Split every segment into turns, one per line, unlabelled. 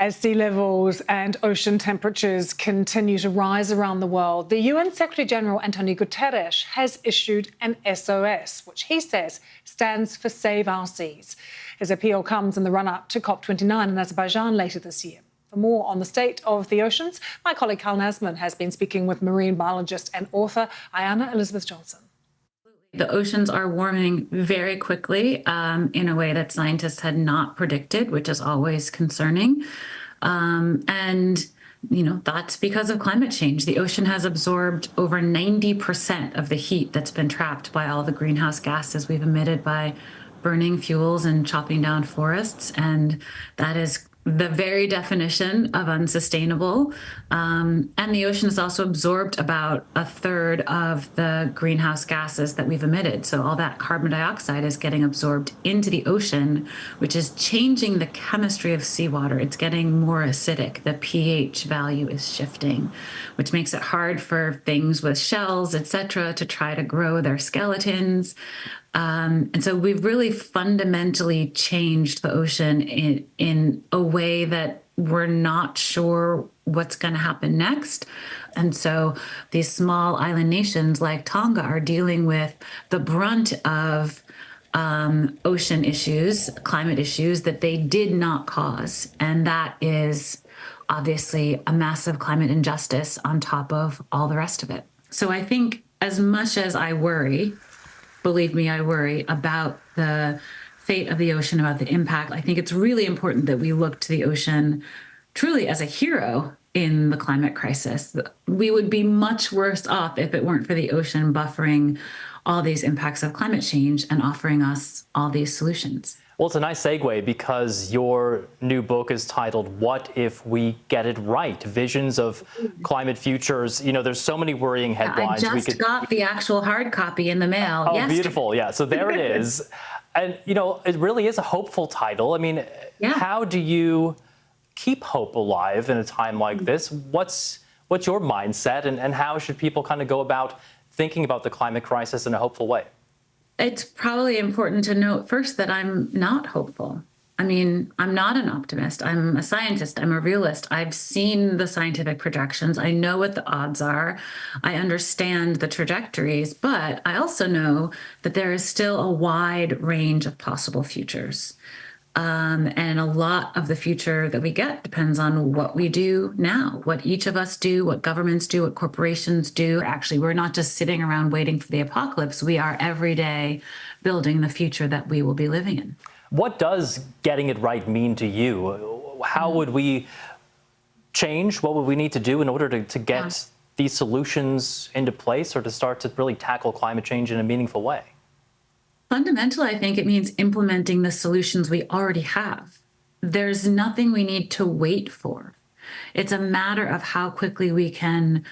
As sea levels and ocean temperatures continue to rise around the world, the UN Secretary-General Antonio Guterres has issued an SOS, which he says stands for Save Our Seas. His appeal comes in the run-up to COP29 in Azerbaijan later this year. For more on the state of the oceans, my colleague Carl Nasman has been speaking with marine biologist and author Ayana Elizabeth Johnson.
The oceans are warming very quickly in a way that scientists had not predicted, which is always concerning. And that's because of climate change. The ocean has absorbed over 90% of the heat that's been trapped by all the greenhouse gases we've emitted by burning fuels and chopping down forests. And that is the very definition of unsustainable. And the ocean has also absorbed about a third of the greenhouse gases that we've emitted. So all that carbon dioxide is getting absorbed into the ocean, which is changing the chemistry of seawater. It's getting more acidic. The pH value is shifting, which makes it hard for things with shells, etc., to try to grow their skeletons. And so we've really fundamentally changed the ocean in a way that we're not sure what's going to happen next. And so these small island nations like Tonga are dealing with the brunt of ocean issues, climate issues that they did not cause. And that is obviously a massive climate injustice on top of all the rest of it. So I think as much as I worry, believe me, I worry about the fate of the ocean, about the impact. I think it's really important that we look to the ocean truly as a hero in the climate crisis. We would be much worse off if it weren't for the ocean buffering all these impacts of climate change and offering us all these solutions.
Well, it's a nice segue because your new book is titled, What If We Get It Right? Visions of Climate Futures. There's so many worrying headlines.
I just got the actual hard copy in the mail.
Oh, beautiful. Yeah, so there it is. And, it really is a hopeful title. I mean, How do you keep hope alive in a time like this? What's your mindset and how should people kind of go about thinking about the climate crisis in a hopeful way?
It's probably important to note first that I'm not hopeful. I mean, I'm not an optimist. I'm a scientist. I'm a realist. I've seen the scientific projections. I know what the odds are. I understand the trajectories, but I also know that there is still a wide range of possible futures. And a lot of the future that we get depends on what we do now, what each of us do, what governments do, what corporations do. Actually, we're not just sitting around waiting for the apocalypse. We are every day building the future that we will be living in.
What does getting it right mean to you? How would we change? What would we need to do in order to get these solutions into place or to start to really tackle climate change in a meaningful way?
Fundamentally, I think it means implementing the solutions we already have. There's nothing we need to wait for. It's a matter of how quickly we can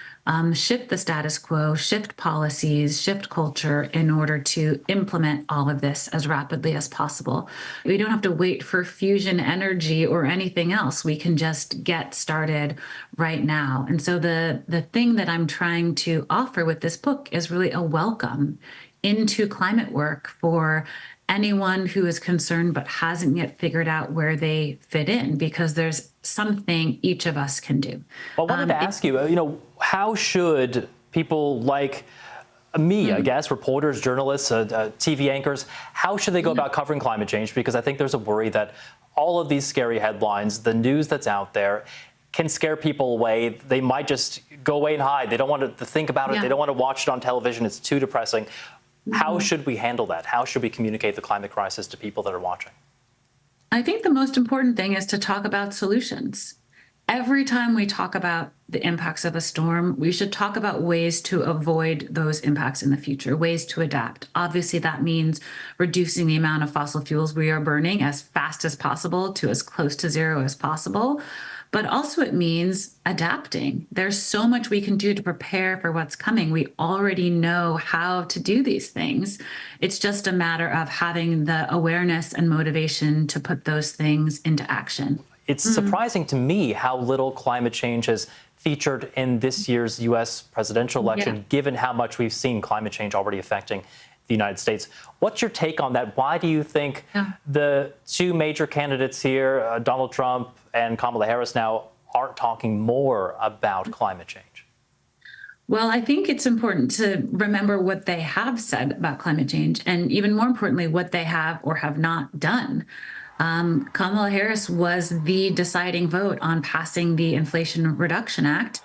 shift the status quo, shift policies, shift culture in order to implement all of this as rapidly as possible. We don't have to wait for fusion energy or anything else. We can just get started right now. And so the thing that I'm trying to offer with this book is really a welcome into climate work for anyone who is concerned but hasn't yet figured out where they fit in, because there's something each of us can do.
Well, I wanted to ask you, how should people like me, I guess, reporters, journalists, TV anchors, how should they go about covering climate change? Because I think there's a worry that all of these scary headlines, the news that's out there, can scare people away. They might just go away and hide. They don't want to think about it. They don't want to watch it on television. It's too depressing. How should we handle that? How should we communicate the climate crisis to people that are watching?
I think the most important thing is to talk about solutions. Every time we talk about the impacts of a storm, we should talk about ways to avoid those impacts in the future, ways to adapt. Obviously, that means reducing the amount of fossil fuels we are burning as fast as possible to as close to zero as possible. But also it means adapting. There's so much we can do to prepare for what's coming. We already know how to do these things. It's just a matter of having the awareness and motivation to put those things into action.
It's surprising to me how little climate change has featured in this year's U.S. presidential election, given how much we've seen climate change already affecting the United States. What's your take on that? Why do you think the two major candidates here, Donald Trump and Kamala Harris now, aren't talking more about climate change?
Well, I think it's important to remember what they have said about climate change, and even more importantly, what they have or have not done. Kamala Harris was the deciding vote on passing the Inflation Reduction Act,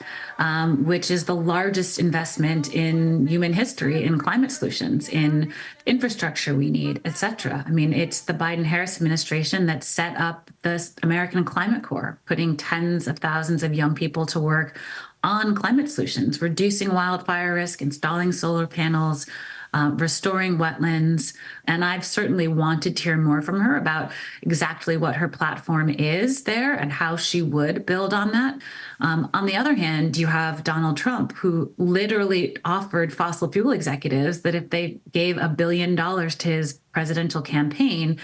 which is the largest investment in human history in climate solutions, in infrastructure we need, et cetera. I mean, it's the Biden-Harris administration that set up the American Climate Corps, putting tens of thousands of young people to work on climate solutions, reducing wildfire risk, installing solar panels, restoring wetlands. And I've certainly wanted to hear more from her about exactly what her platform is there and how she would build on that. On the other hand, you have Donald Trump, who literally offered fossil fuel executives that if they gave $1 billion to his presidential campaign,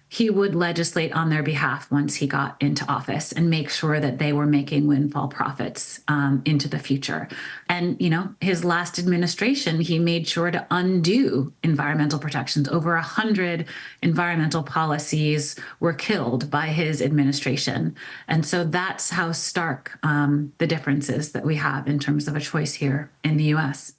he would legislate on their behalf once he got into office and make sure that they were making windfall profits into the future. And, you know, his last administration, he made sure to undo environmental protections. Over 100 environmental policies were killed by his administration. And so that's how stark the differences that we have in terms of a choice here in the US.